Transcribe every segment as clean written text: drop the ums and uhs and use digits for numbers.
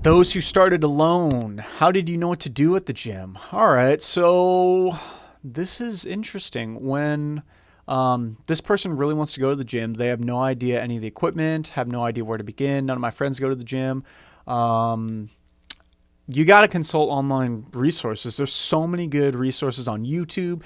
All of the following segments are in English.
Those who started alone, how did you know what to do at the gym? All right, so this is interesting. When this person really wants to go to the gym, they have no idea any of the equipment, have no idea where to begin. None of my friends go to the gym. Um, you got to consult online resources. There's so many good resources on YouTube.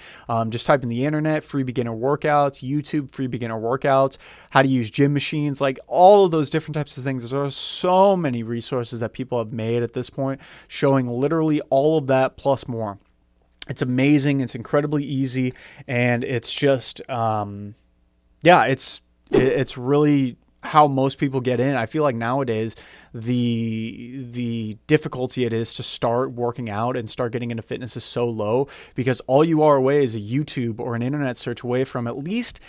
Just type in the internet, free beginner workouts, YouTube, free beginner workouts, how to use gym machines, like all of those different types of things. There are so many resources that people have made at this point showing literally all of that plus more. It's amazing. It's incredibly easy. And it's just, yeah, it's really how most people get in. I feel like nowadays the difficulty it is to start working out and start getting into fitness is so low because all you are away is a YouTube or an internet search away from at least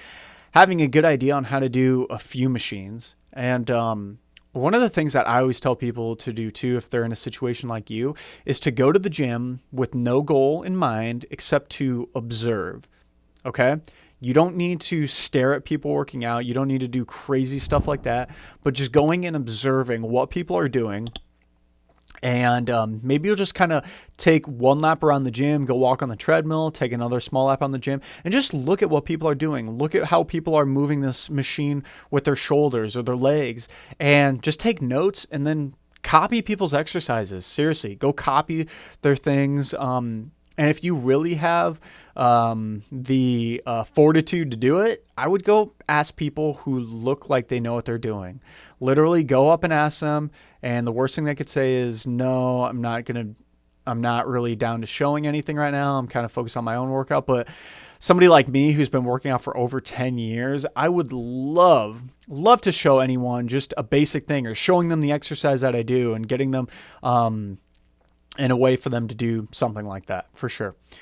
having a good idea on how to do a few machines. And one of the things that I always tell people to do too, if they're in a situation like you, is to go to the gym with no goal in mind except to observe. Okay. You don't need to stare at people working out. You don't need to do crazy stuff like that, but just going and observing what people are doing. And maybe you'll just kind of take one lap around the gym, go walk on the treadmill, take another small lap on the gym, and just look at what people are doing. Look at how people are moving this machine with their shoulders or their legs, and just take notes and then copy people's exercises. Seriously, go copy their things. And if you really have the fortitude to do it, I would go ask people who look like they know what they're doing. Literally go up and ask them. And the worst thing they could say is, no, I'm not really down to showing anything right now. I'm kind of focused on my own workout. But somebody like me who's been working out for over 10 years, I would love to show anyone just a basic thing or showing them the exercise that I do and getting them in a way for them to do something like that for sure.